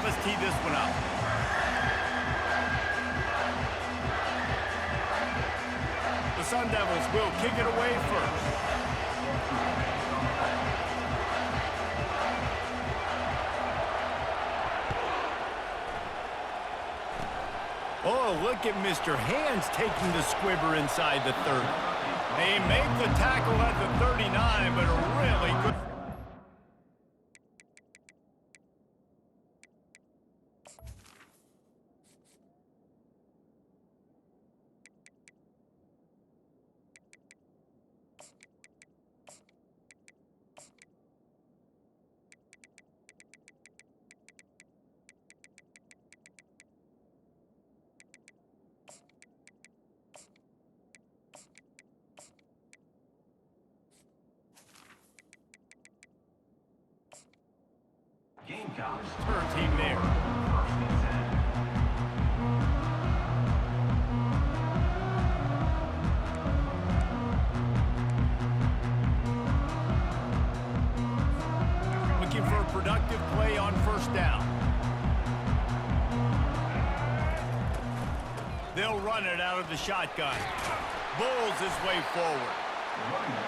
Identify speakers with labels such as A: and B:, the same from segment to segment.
A: Let's tee this one up. The Sundevils will kick it away first. Oh, look at Mr. Hands taking the squibber inside the 30. They make the tackle at the 39, but a really good... Her team there. Looking for a productive play on first down. They'll run it out of the shotgun. Bulls his way forward.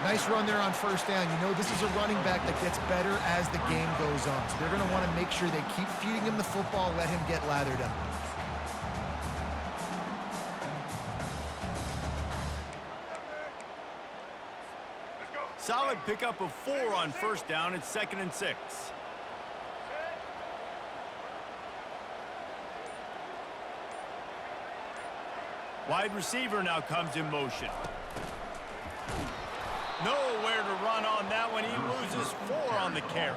B: Nice run there on first down. You know, this is a running back that gets better as the game goes on. So they're going to want to make sure they keep feeding him the football, let him get lathered up.
A: Solid pickup of 4 on first down. It's 2nd and 6. Wide receiver now comes in motion. Nowhere to run on that one. He loses 4 on the carry.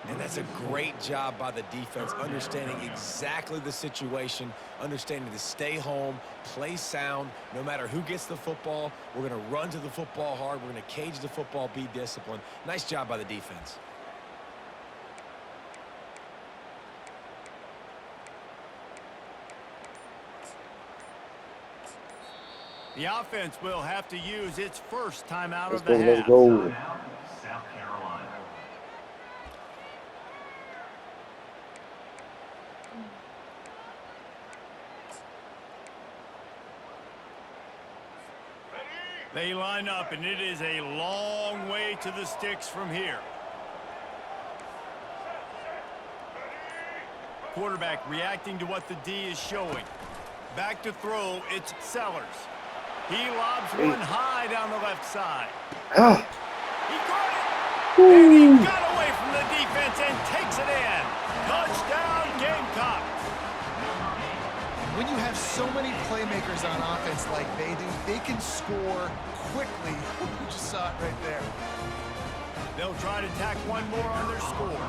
C: And that's a great job by the defense, understanding exactly the situation, understanding to stay home, play sound. No matter who gets the football, we're going to run to the football hard. We're going to cage the football, be disciplined. Nice job by the defense.
A: The offense will have to use its first timeout
D: Let's
A: of the half.
D: Let's go.
E: South Carolina.
A: They line up, and it is a long way to the sticks from here. Quarterback reacting to what the D is showing. Back to throw, it's Sellers. He lobs one high down the left side.
D: Ah.
A: He caught it, and he got away from the defense and takes it in. Touchdown, Gamecocks.
B: When you have so many playmakers on offense like they do, they can score quickly. You just saw it right there.
A: They'll try to tack one more on their score.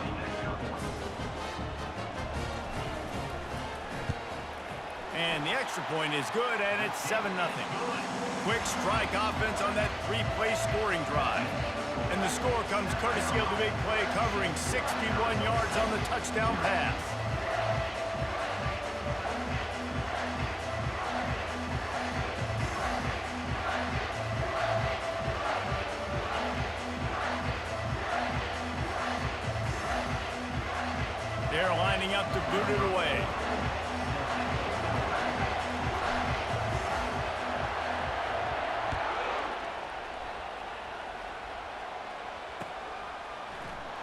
A: And the extra point is good, and it's 7-0. Quick strike offense on that 3-play scoring drive. And the score comes courtesy of the big play, covering 61 yards on the touchdown pass. They're lining up to boot it away.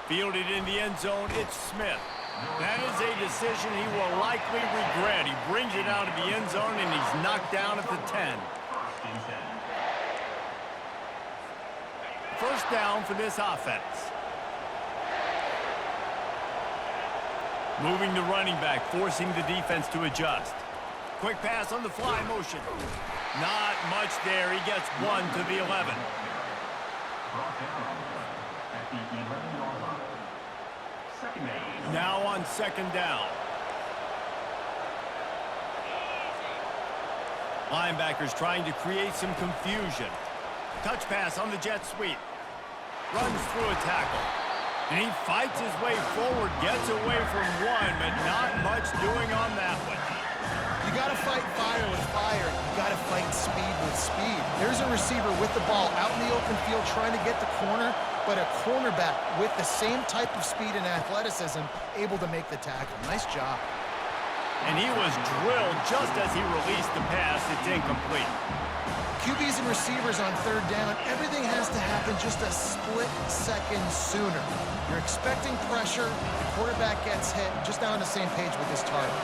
A: Fielded in the end zone, it's Smith. That is a decision he will likely regret. He brings it out of the end zone, and he's knocked down at the 10. First down for this offense. Moving the running back, forcing the defense to adjust. Quick pass on the fly motion. Not much there. He gets 1 to the 11. Now on second down. Linebackers trying to create some confusion. Touch pass on the jet sweep. Runs through a tackle. And he fights his way forward, gets away from one, but not much doing on that one.
B: You got to fight fire with fire. You got to fight speed with speed. There's a receiver with the ball out in the open field trying to get the corner. but a cornerback with the same type of speed and athleticism able to make the tackle. Nice job.
A: And he was drilled just as he released the pass. It's incomplete.
B: QBs and receivers on third down, everything has to happen just a split second sooner. You're expecting pressure, the quarterback gets hit, just now on the same page with his target.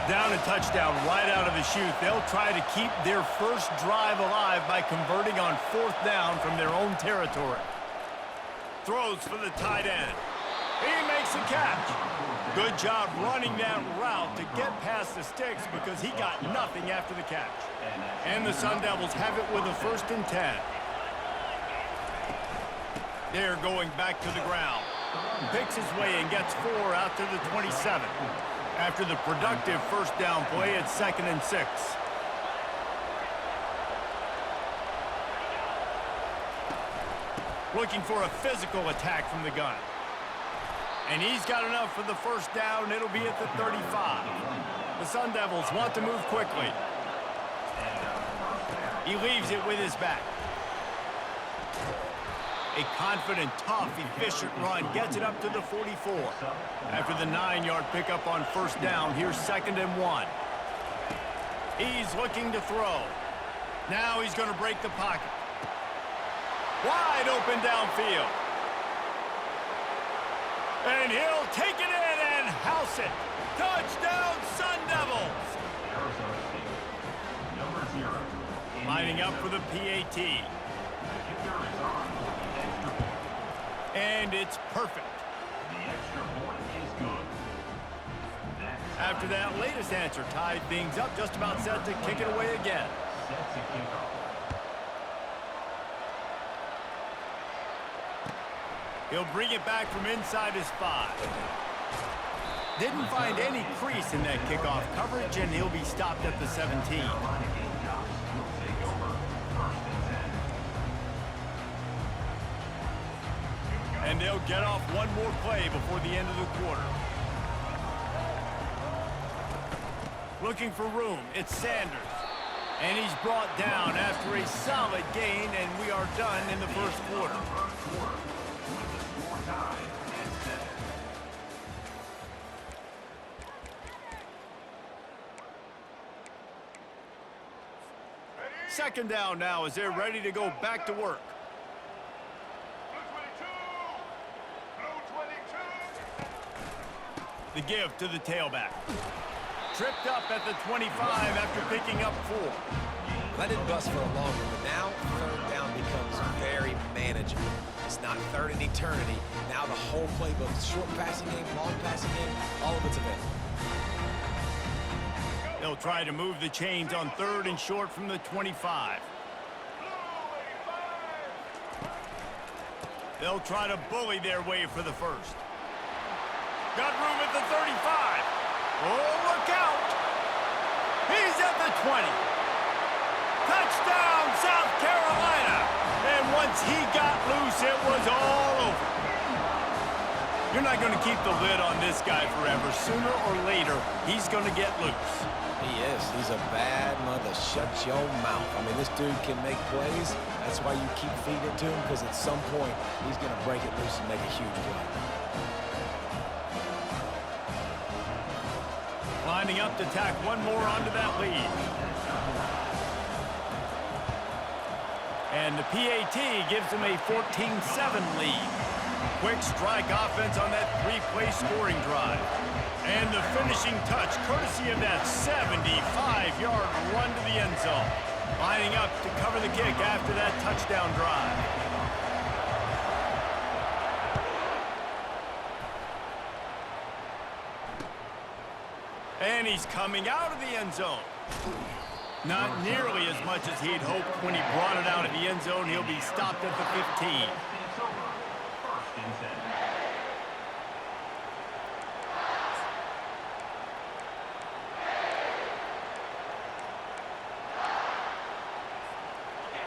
A: Down a touchdown right out of the chute. They'll try to keep their first drive alive by converting on fourth down from their own territory. Throws for the tight end. He makes a catch. Good job running that route to get past the sticks because he got nothing after the catch. And the Sun Devils have it with a 1st and 10. They're going back to the ground. Picks his way and gets 4 out to the 27. After the productive first down play, it's 2nd and 6. Looking for a physical attack from the gun. And he's got enough for the first down. It'll be at the 35. The Sun Devils want to move quickly. He leaves it with his back. A confident, tough, efficient run gets it up to the 44. After the 9-yard pickup on first down, here's 2nd and 1. He's looking to throw. Now he's going to break the pocket. Wide open downfield. And he'll take it in and house it. Touchdown, Sun Devils.
E: Arizona State. Number 0.
A: Lining up for the PAT.
E: The kicker is on for the extra point.
A: And it's perfect.
E: The extra point is good.
A: After that latest answer tied things up, just about set to kick it away again.
E: Set to kick off.
A: He'll bring it back from inside his 5. Didn't find any crease in that kickoff coverage, and he'll be stopped at the 17.
E: Carolina Gamecocks will take over 1st and 10.
A: And they'll get off one more play before the end of the quarter. Looking for room, it's Sanders. And he's brought down after a solid gain, and we are done in the first quarter. Second down now as they're ready to go back to work. The give to the tailback. Tripped up at the 25 after picking up 4.
C: I didn't bust for a long one, but now third down becomes very manageable. It's not third and eternity. Now the whole playbook, short passing game, long passing game, all of it's available.
A: They'll try to move the chains on 3rd and short from the 25. They'll try to bully their way for the first. Got room at the 35. Oh, look out! He's at the 20. Touchdown, South Carolina! And once he got loose, it was all over. You're not going to keep the lid on this guy forever. Sooner or later, he's going to get loose.
C: He is. He's a bad mother. Shut your mouth. I mean, this dude can make plays. That's why you keep feeding it to him, because at some point, he's going to break it loose and make a huge play.
A: Lining up to tack one more onto that lead. And the PAT gives them a 14-7 lead. Quick strike offense on that 3-play scoring drive. And the finishing touch, courtesy of that 75-yard run to the end zone. Lining up to cover the kick after that touchdown drive. And he's coming out of the end zone. Not nearly as much as he'd hoped when he brought it out of the end zone. He'll be stopped at the 15.
E: It's over. 1st and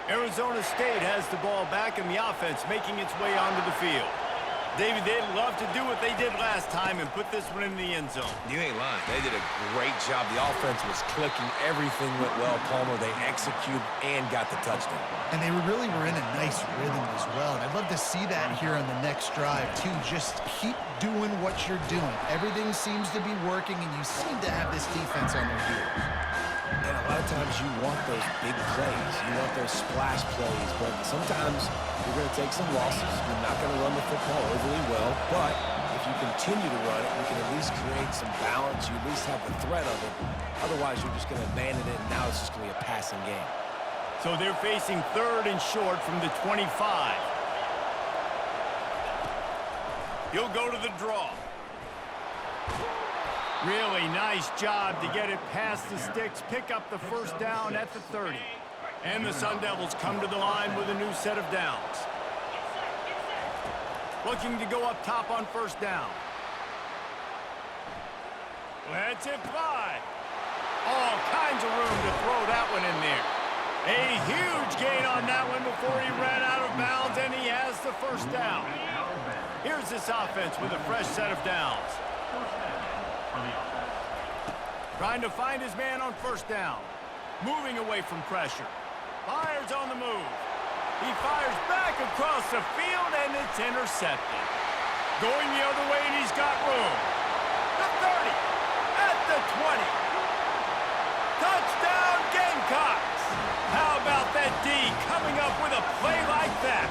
E: 10.
A: Arizona State has the ball back and the offense making its way onto the field. David, they'd love to do what they did last time and put this one in the end zone.
C: You ain't lying. They did a great job. The offense was clicking. Everything went well, Palmer. They executed and got the touchdown.
B: And they really were in a nice rhythm as well. And I'd love to see that here on the next drive, too. Just keep doing what you're doing. Everything seems to be working, and you seem to have this defense on their heels.
C: And a lot of times you want those big plays. You want those splash plays. But sometimes you're going to take some losses. You're not going to run the football overly well. But if you continue to run it, you can at least create some balance. You at least have the threat of it. Otherwise, you're just going to abandon it, and now it's just going to be a passing game.
A: So they're facing 3rd and short from the 25. He'll go to the draw. Really nice job to get it past the sticks, pick up the first down at the 30. And the Sundevils come to the line with a new set of downs. Looking to go up top on first down. Lets it fly. All kinds of room to throw that one in there. A huge gain on that one before he ran out of bounds, and he has the first down. Here's this offense with a fresh set of downs. Trying to find his man on first down. Moving away from pressure. Fires on the move. He fires back across the field, and it's intercepted. Going the other way, and he's got room. The 30. At the 20. Touchdown, Gamecocks. How about that D coming up with a play like that?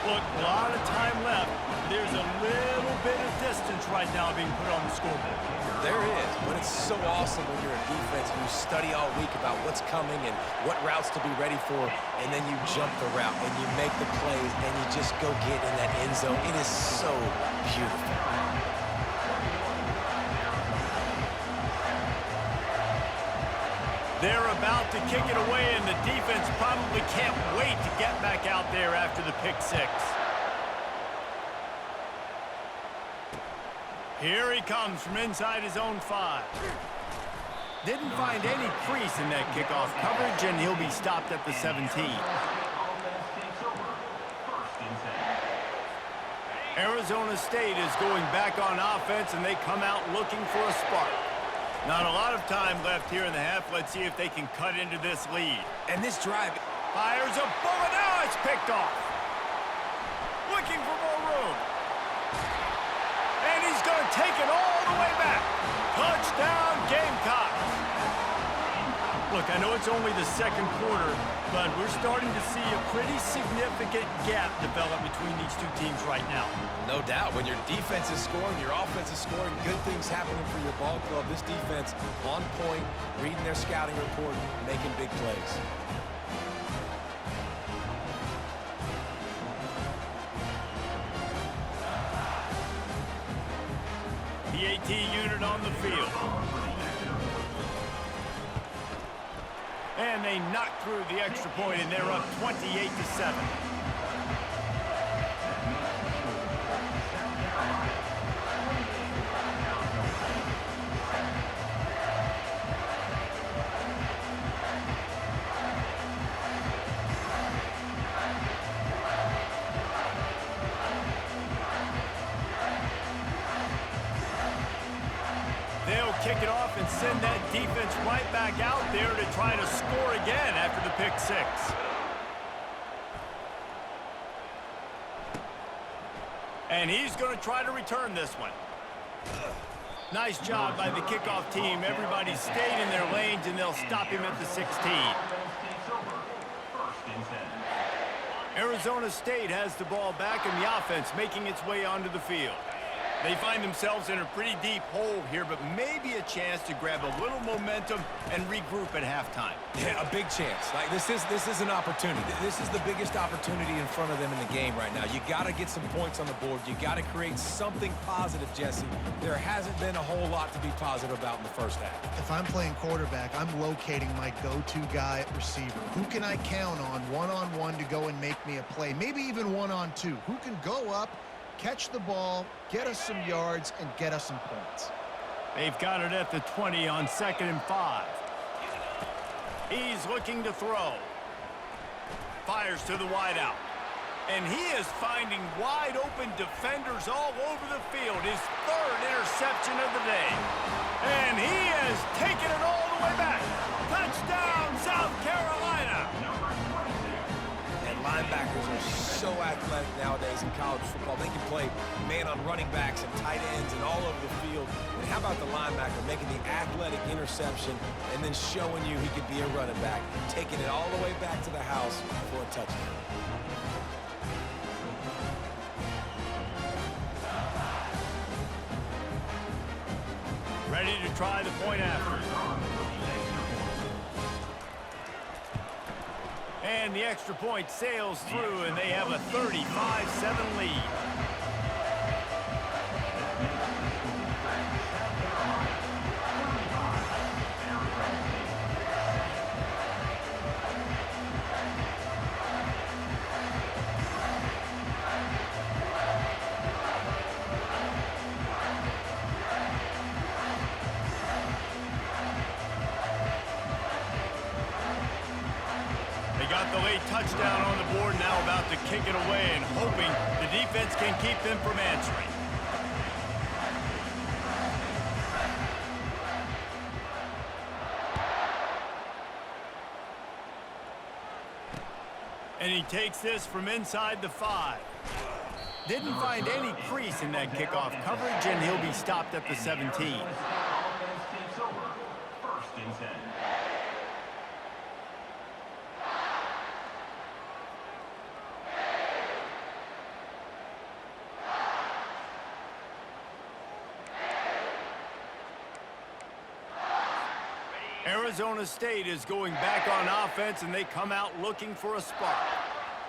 A: Look, a lot of time left. There's a little bit of distance right now being put on the scoreboard.
C: There is, but it's so awesome when you're in defense and you study all week about what's coming and what routes to be ready for, and then you jump the route and you make the plays and you just go get in that end zone. It is so beautiful.
A: They're about to kick it away, and the defense probably can't wait to get back out there after the pick six. Here he comes from inside his own 5. Didn't find any crease in that kickoff coverage, and he'll be stopped at the 17. Arizona State is going back on offense, and they come out looking for a spark. Not a lot of time left here in the half. Let's see if they can cut into this lead.
C: And this drive
A: fires a bullet. Now it's picked off. Looking for more room. And he's going to take it all the way back. Touchdown, Gamecocks. Look, I know it's only the second quarter, but we're starting to see a pretty significant gap develop between these two teams right now.
C: No doubt. When your defense is scoring, your offense is scoring, good things happening for your ball club. This defense on point, reading their scouting report, making big plays.
A: The AT unit on the field. And they knock through the extra point, and they're up 28-7. They'll kick it off and send that defense right back out there to try to score again after the pick six. And he's going to try to return this one. Nice job by the kickoff team. Everybody stayed in their lanes, and they'll stop him at the 16. Arizona State has the ball back, and the offense making its way onto the field. They find themselves in a pretty deep hole here, but maybe a chance to grab a little momentum and regroup at halftime.
C: Yeah, a big chance. Like this is an opportunity. This is the biggest opportunity in front of them in the game right now. You got to get some points on the board. You got to create something positive, Jesse. There hasn't been a whole lot to be positive about in the first half.
B: If I'm playing quarterback, I'm locating my go-to guy at receiver. Who can I count on one-on-one to go and make me a play? Maybe even one-on-two. Who can go up, catch the ball, get us some yards, and get us some points.
A: They've got it at the 20 on 2nd and 5. He's looking to throw. Fires to the wideout. And he is finding wide-open defenders all over the field. His third interception of the day. And he has taken it all the way back. Touchdown, South Carolina.
C: And linebackers are so athletic nowadays in college football. They can play man on running backs and tight ends and all over the field. And how about the linebacker making the athletic interception and then showing you he could be a running back, taking it all the way back to the house for a touchdown.
A: Ready to try the point after. And the extra point sails through, and they have a 35-7 lead. Got the late touchdown on the board, now about to kick it away and hoping the defense can keep them from answering. And he takes this from inside the 5. Didn't find any crease in that kickoff coverage, and he'll be stopped at the 17.
E: Offense takes over. 1st and 10.
A: Arizona State is going back on offense, and they come out looking for a spark.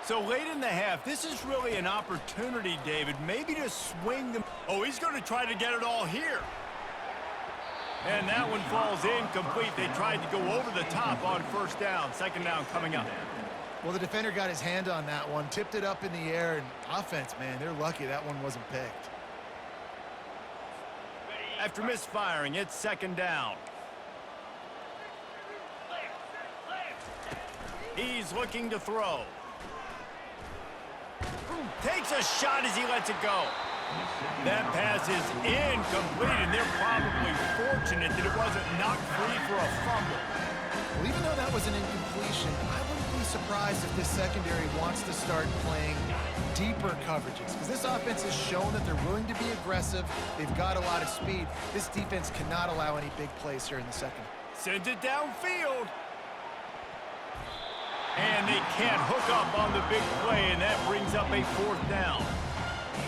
A: So late in the half, this is really an opportunity, David, maybe to swing them. Oh, he's going to try to get it all here. And that one falls incomplete. They tried to go over the top on 1st down. 2nd down coming up.
B: Well, the defender got his hand on that one, tipped it up in the air, and offense, man, they're lucky that one wasn't picked.
A: After misfiring, it's 2nd down. He's looking to throw. Takes a shot as he lets it go. That pass is incomplete, and they're probably fortunate that it wasn't knocked free for a fumble.
B: Well, even though that was an incompletion, I wouldn't be surprised if this secondary wants to start playing deeper coverages, because this offense has shown that they're willing to be aggressive. They've got a lot of speed. This defense cannot allow any big plays here in the second.
A: Sends it downfield. And they can't hook up on the big play, and that brings up a 4th down.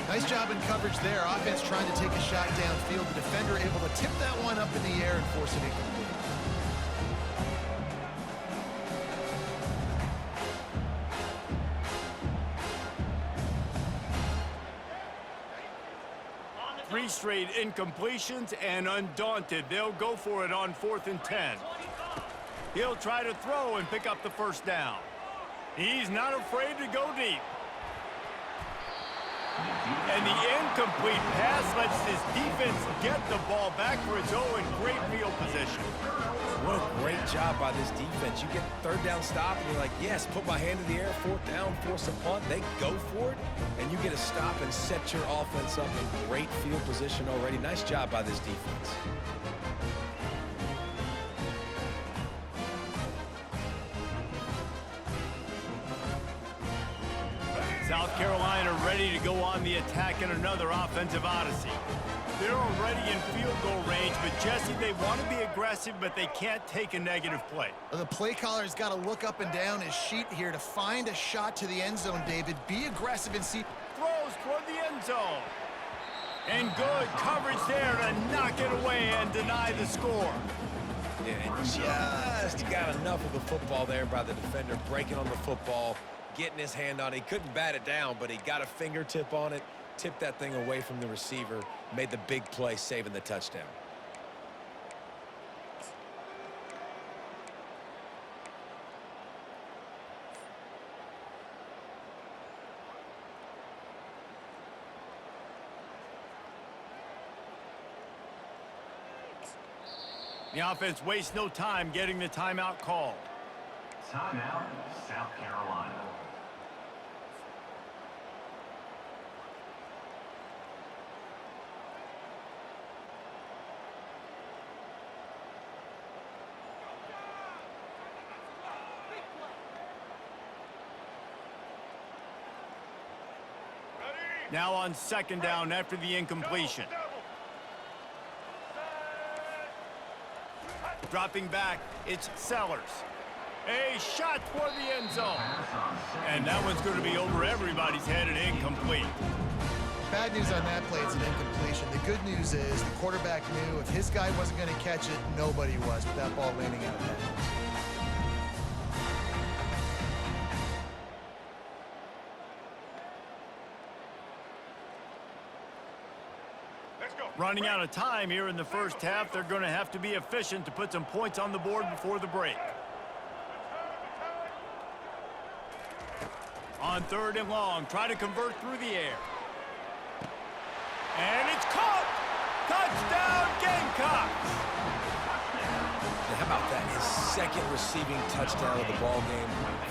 B: Nice job in coverage there. Offense trying to take a shot downfield. The defender able to tip that one up in the air and force it incomplete.
A: Three straight incompletions, and undaunted, they'll go for it on 4th and 10. He'll try to throw and pick up the 1st down. He's not afraid to go deep. And the incomplete pass lets this defense get the ball back for its own great field position.
C: What a great job by this defense. You get 3rd down stop, and you're like, yes, put my hand in the air, 4th down, force a punt. They go for it, and you get a stop and set your offense up in great field position already. Nice job by this defense.
A: South Carolina ready to go on the attack in another offensive odyssey. They're already in field goal range, but Jesse, they want to be aggressive, but they can't take a negative play.
B: The play caller's got to look up and down his sheet here to find a shot to the end zone, David. Be aggressive and see.
A: Throws toward the end zone. And good coverage there to knock it away and deny the score.
C: Yeah, and just got enough of the football there by the defender, breaking on the football, getting his hand on it. He couldn't bat it down, but he got a fingertip on it, tipped that thing away from the receiver, made the big play, saving the touchdown.
A: The offense wastes no time getting the timeout called.
E: Timeout, South Carolina.
A: Now on second down after the incompletion. Dropping back, it's Sellers. A shot toward the end zone. And that one's going to be over everybody's head and incomplete.
B: Bad news on that play, it's an incompletion. The good news is the quarterback knew if his guy wasn't going to catch it, nobody was with that ball landing out of bounds.
A: Running out of time here in the first half, they're going to have to be efficient to put some points on the board before the break. On third and long, try to convert through the air. And it's caught! Touchdown, Gamecocks!
C: How about that? His second receiving touchdown of the ball game.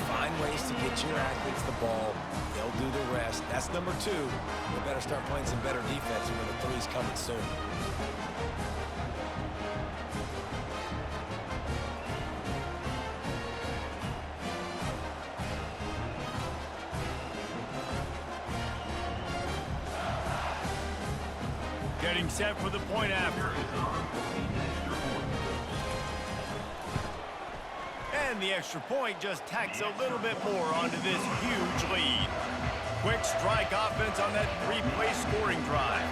C: Find ways to get your athletes the ball. They'll do the rest. That's number 2. We better start playing some better defense when the 3's coming soon.
A: Getting set for the point after. And the extra point just tacks a little bit more onto this huge lead. Quick strike offense on that 3-play scoring drive.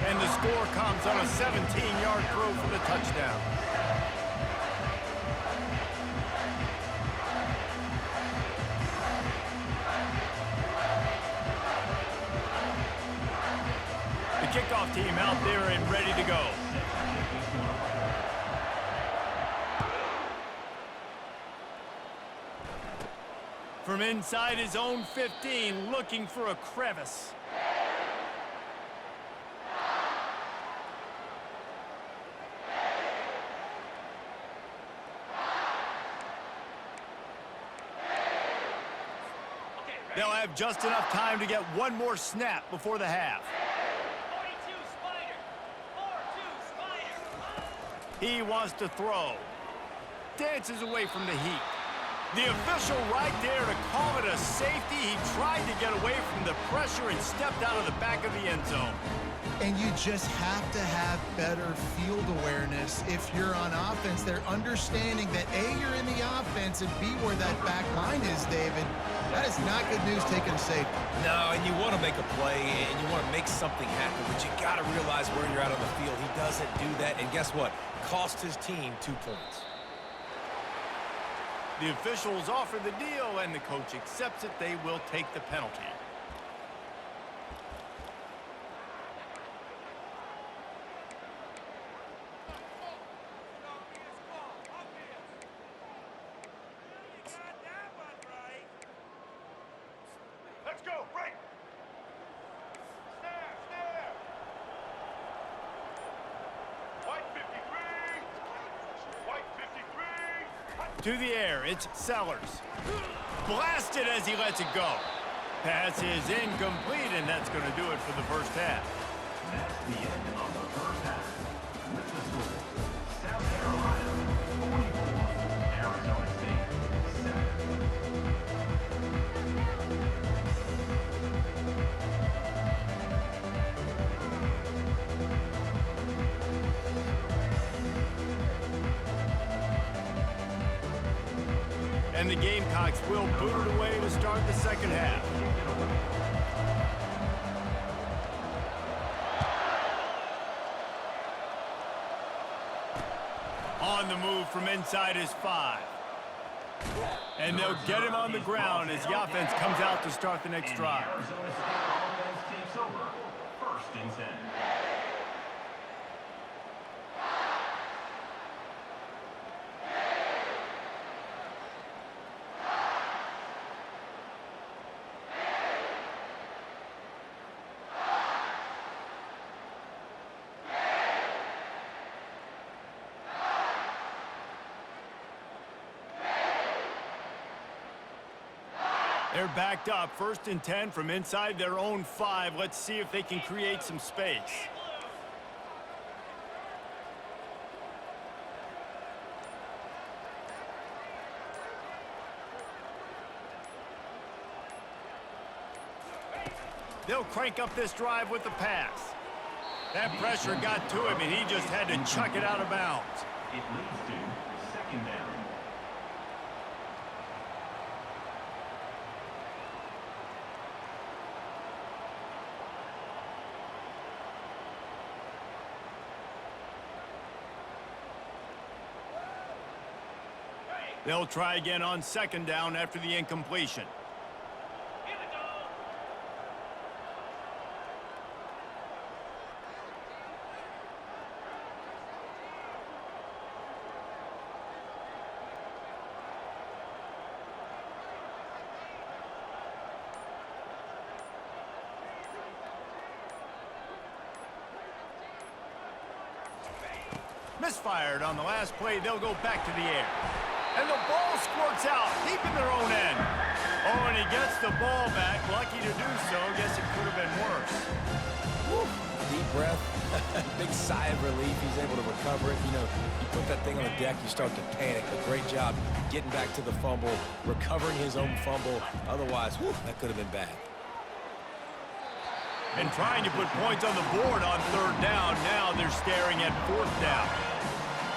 A: And the score comes on a 17-yard throw for the touchdown. The kickoff team out there and ready to go. From inside his own 15, looking for a crevice. They'll have just enough time to get one more snap before the half.
E: 42 Spider. 4-2 Spider.
A: He wants to throw. Dances away from the heat. The official right there to call it a safety. He tried to get away from the pressure and stepped out of the back of the end zone.
B: And you just have to have better field awareness if you're on offense. They're understanding that A, you're in the offense, and B, where that back line is, David. That is not good news taking a safety.
C: No, and you want to make a play, and you want to make something happen, but you got to realize where you're at on the field. He doesn't do that, and guess what? Cost his team 2 points.
A: The officials offer the deal, and the coach accepts it. They will take the penalty.
E: Let's go, break. Snare. White 53. White 53.
A: To the air, it's Sellers. Blasted as he lets it go. Pass is incomplete, and that's going to do it for the first half.
E: That's the end of the first half. With the score, South Carolina 44, Arizona State 7.
A: And the Gamecocks will boot it away to start the second half. On the move from inside his 5. And they'll get him on the ground as the offense comes out to start the next drive.
E: Arizona State offense takes over. 1st and 10.
A: They're backed up, 1st and 10 from inside their own 5. Let's see if they can create some space. They'll crank up this drive with the pass. That pressure got to him, and he just had to chuck it out of bounds.
E: It leads to second down.
A: They'll try again on second down after the incompletion. Misfired on the last play. They'll go back to the air. And the ball squirts out deep in their own end. Oh, and he gets the ball back. Lucky to do so. Guess it could have been worse.
C: Woo. Deep breath. Big sigh of relief. He's able to recover it. You know, you put that thing on the deck, you start to panic. But great job getting back to the fumble, recovering his own fumble. Otherwise, whew, that could have been bad.
A: And trying to put points on the board on third down. Now they're staring at fourth down.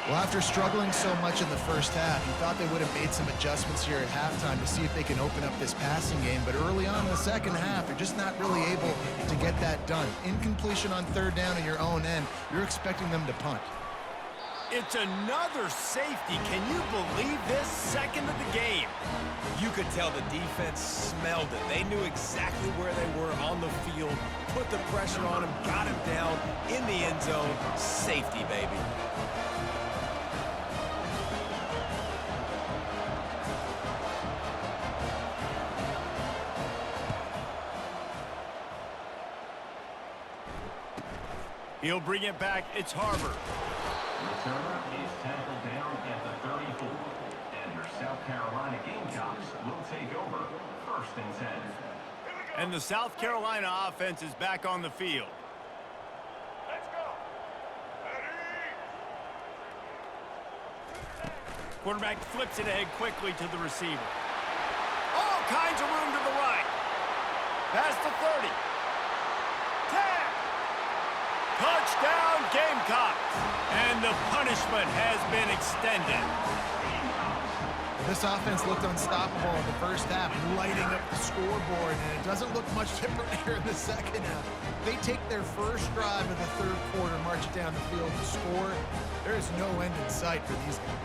B: Well, after struggling so much in the first half, you thought they would have made some adjustments here at halftime to see if they can open up this passing game. But early on in the second half, they're just not really able to get that done. Incompletion on third down in your own end, you're expecting them to punt.
A: It's another safety. Can you believe this? Second of the game.
C: You could tell the defense smelled it. They knew exactly where they were on the field, put the pressure on him, got him down in the end zone. Safety, baby.
A: He'll bring it back. It's Harbor.
E: Returner is tackled down at the 34. And your South Carolina Gamecocks will take over 1st and 10.
A: And the South Carolina offense is back on the field.
E: Let's go.
A: Quarterback flips it ahead quickly to the receiver. All kinds of room to the right. Past the 30. 10. Touchdown, Gamecocks. And the punishment has been extended.
B: This offense looked unstoppable in the first half, lighting up the scoreboard, and it doesn't look much different here in the second half. They take their first drive in the third quarter, march it down the field to score. There is no end in sight for these guys.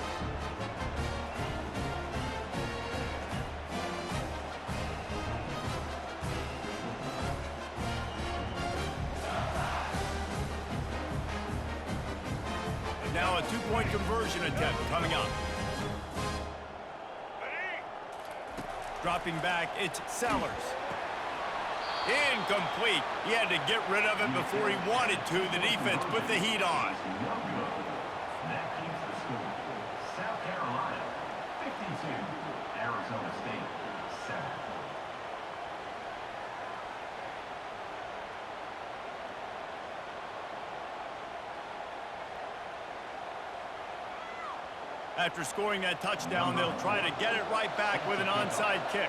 A: Now a two-point conversion attempt coming up. Dropping back, it's Sellers. Incomplete. He had to get rid of it before he wanted to. The defense put the heat on.
E: That keeps the score. South Carolina 52, Arizona State 7.
A: After scoring that touchdown, they'll try to get it right back with an onside kick.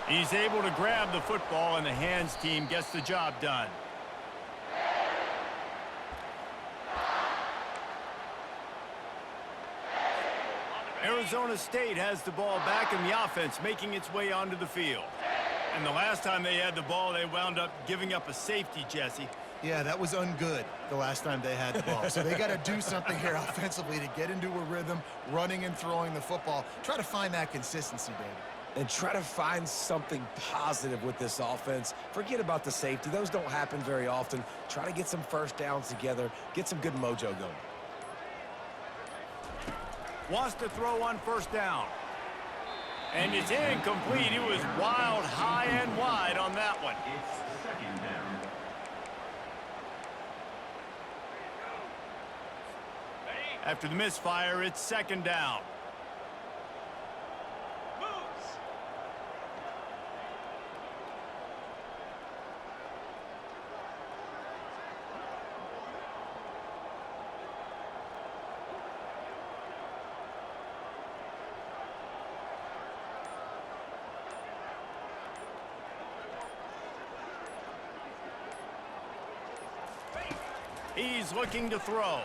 A: He's able to grab the football, and the hands team gets the job done. Arizona State has the ball back in the offense, making its way onto the field. And the last time they had the ball, they wound up giving up a safety, Jesse.
B: Yeah, that was ungood the last time they had the ball. So they got to do something here offensively to get into a rhythm, running and throwing the football. Try to find that consistency, David.
C: And try to find something positive with this offense. Forget about the safety. Those don't happen very often. Try to get some first downs together, get some good mojo going.
A: Wants to throw on first down. And it's incomplete. He was wild, high and wide on that one.
E: It's second down.
A: After the misfire, it's second down. He's looking to throw.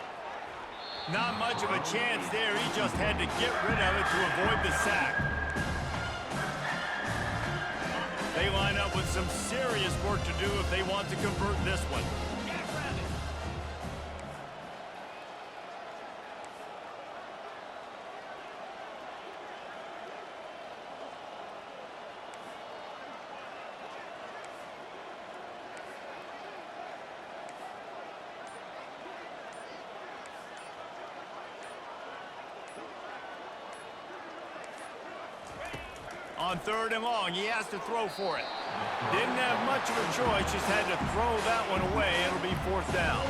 A: Not much of a chance there. He just had to get rid of it to avoid the sack. They line up with some serious work to do if they want to convert this one. On 3rd and long, he has to throw for it. Didn't have much of a choice, just had to throw that one away. It'll be 4th down.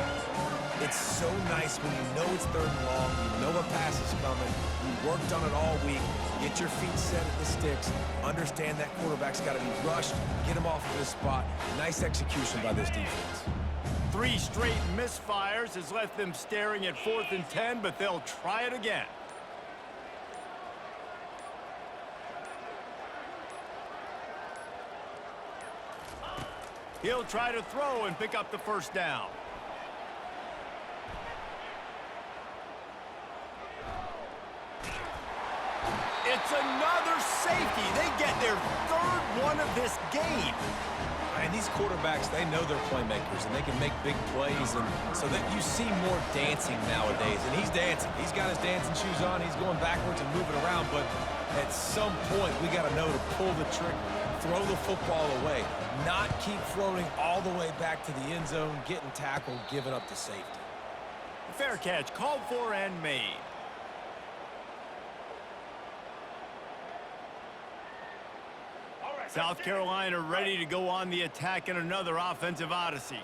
C: It's so nice when you know it's 3rd and long, you know a pass is coming, you worked on it all week, get your feet set at the sticks, understand that quarterback's got to be rushed, get him off of this spot. Nice execution by this defense.
A: 3 straight misfires has left them staring at 4th and 10, but they'll try it again. He'll try to throw and pick up the 1st down. It's another safety. They get their 3rd one of this game.
C: And these quarterbacks, they know they're playmakers, and they can make big plays, and so that you see more dancing nowadays. And he's dancing. He's got his dancing shoes on. He's going backwards and moving around, but at some point, we got to know to pull the trigger, throw the football away, not keep floating all the way back to the end zone, getting tackled, giving up to safety.
A: Fair catch, called for and made. South Carolina ready to go on the attack in another offensive odyssey.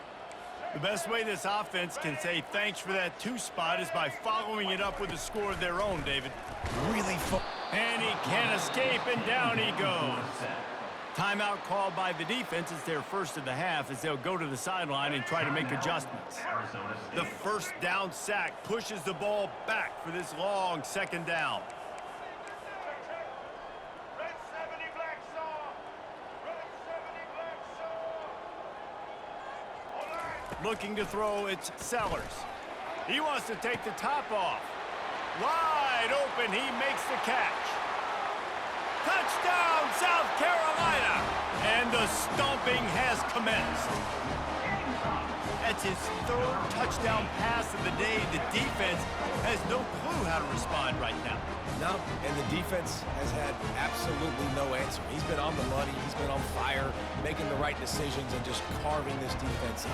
A: The best way this offense can say thanks for that 2 spot is by following it up with a score of their own, David.
C: Really fun.
A: And he can't escape, and down he goes. Timeout called by the defense. It's their 1st of the half as they'll go to the sideline and try to make adjustments. The 1st down sack pushes the ball back for this long 2nd down. Looking to throw, it's Sellers. He wants to take the top off. Wide open, he makes the catch. Touchdown, South Carolina! And the stomping has commenced. That's his 3rd touchdown pass of the day. The defense has no clue how to respond right now.
C: No, and the defense has had absolutely no answer. He's been on the money, he's been on fire, making the right decisions and just carving this defense up.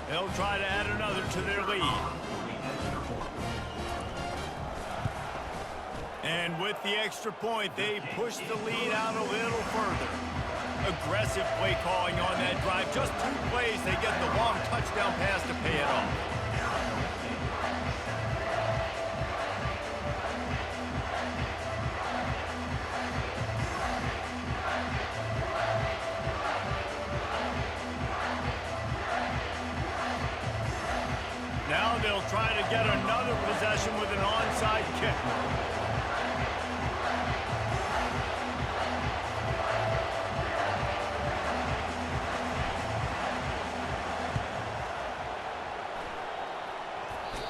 A: They'll try to add another to their lead. And with the extra point, they push the lead out a little further. Aggressive play calling on that drive. Just 2 plays, they get the long touchdown pass to pay it off. Now they'll try to get another possession with an onside kick.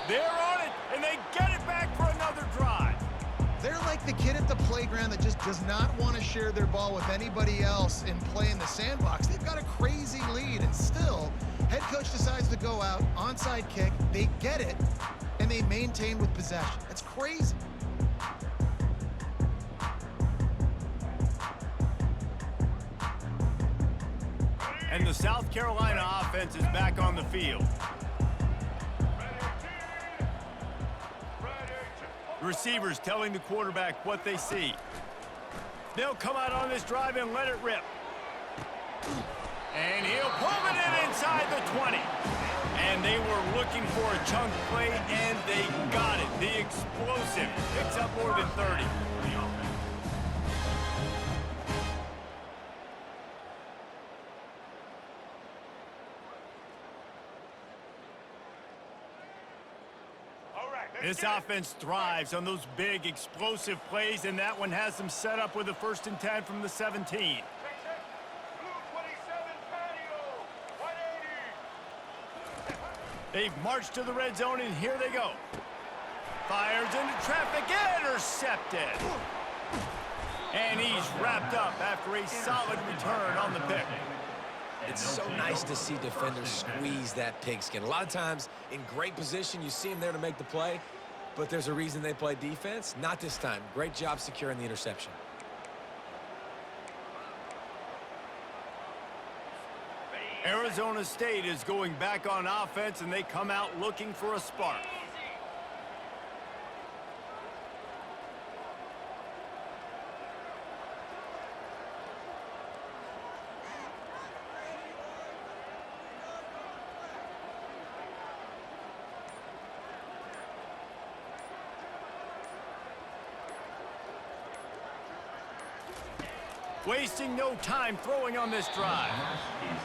A: They're on it, and they get it back for another drive.
B: They're like the kid at the playground that just does not want to share their ball with anybody else and play in the sandbox. They've got a crazy lead, and still, head coach decides to go out, onside kick, they get it, and they maintain with possession. That's crazy.
A: And the South Carolina offense is back on the field. The receivers telling the quarterback what they see. They'll come out on this drive and let it rip. And he'll pull it in inside the 20. And they were looking for a chunk play, and they got it. The explosive picks up more than 30. This offense thrives on those big, explosive plays, and that one has them set up with a 1st and 10 from the 17. They've marched to the red zone, and here they go. Fires into traffic, intercepted. And he's wrapped up after a solid return on the pick.
C: It's so nice to see defenders squeeze that pigskin. A lot of times, in great position, you see them there to make the play, but there's a reason they play defense. Not this time. Great job securing the interception.
A: Arizona State is going back on offense, and they come out looking for a spark. Wasting no time throwing on this drive.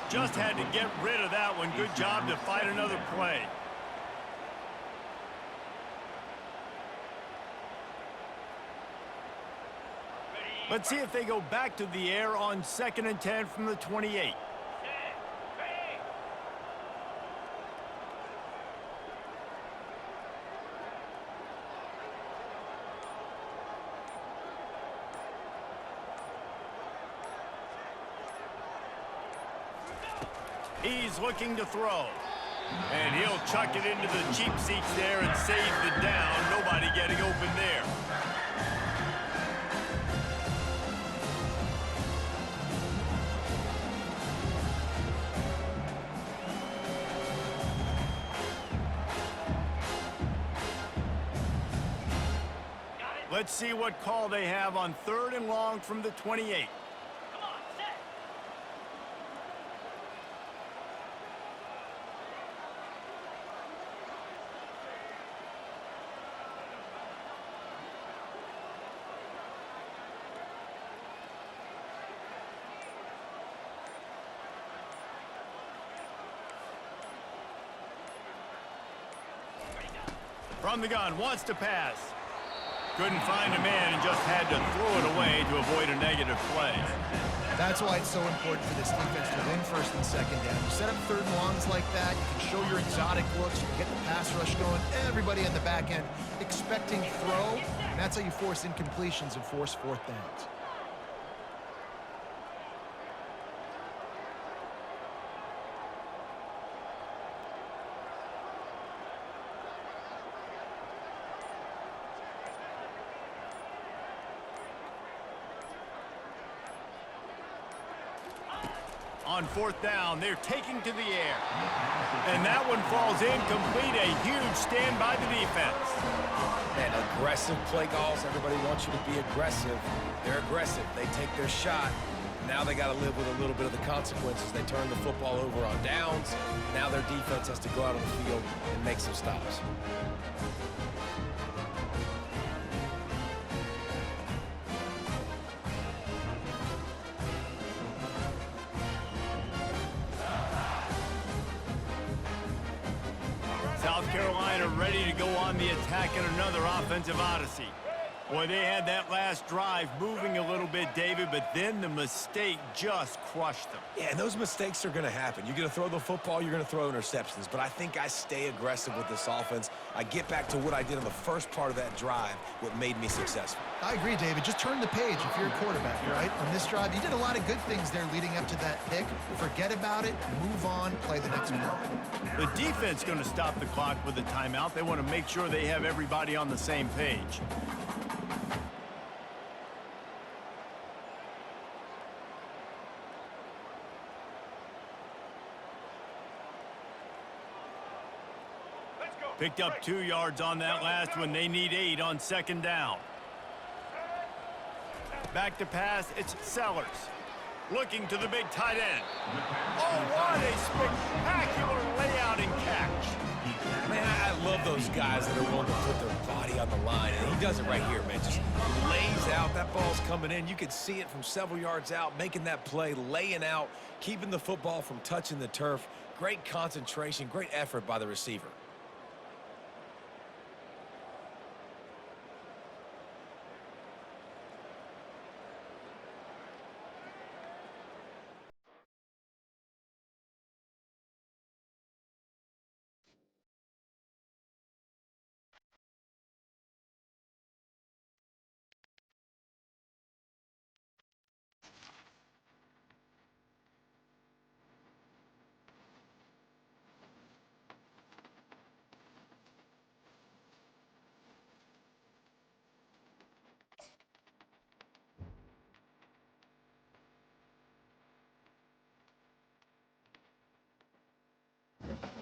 A: Just had to get rid of that one. Good job to fight another play. Let's see if they go back to the air on 2nd and 10 from the 28. He's looking to throw. And he'll chuck it into the cheap seats there and save the down. Nobody getting open there. Let's see what call they have on 3rd and long from the 28. From the gun, wants to pass. Couldn't find a man and just had to throw it away to avoid a negative play.
B: That's why it's so important for this defense to win 1st and 2nd down. You set up 3rd and longs like that, you can show your exotic looks, you can get the pass rush going, everybody in the back end expecting throw, and that's how you force incompletions and force 4th downs.
A: On 4th down, they're taking to the air. And that one falls incomplete. A huge stand by the defense.
C: And aggressive play calls. Everybody wants you to be aggressive. They're aggressive. They take their shot. Now they got to live with a little bit of the consequences. They turn the football over on downs. Now their defense has to go out on the field and make some stops.
A: South Carolina ready to go on the attack in another offensive odyssey. Boy, they had that last drive moving a little bit, David, but then the mistake just crushed them.
C: Yeah, and those mistakes are going to happen. You're going to throw the football, you're going to throw interceptions. But I think I stay aggressive with this offense. I get back to what I did in the first part of that drive, what made me successful.
B: I agree, David. Just turn the page if you're a quarterback, right? On this drive, you did a lot of good things there leading up to that pick. Forget about it, move on, play the next play.
A: The defense going to stop the clock with a timeout. They want to make sure they have everybody on the same page. Picked up 2 yards on that last one. They need 8 on 2nd down. Back to pass, it's Sellers. Looking to the big tight end. Oh, what a spectacular layout and catch.
C: Man, I love those guys that are willing to put their body on the line, and he does it right here, man. Just lays out. That ball's coming in. You can see it from several yards out, making that play, laying out, keeping the football from touching the turf. Great concentration, great effort by the receiver.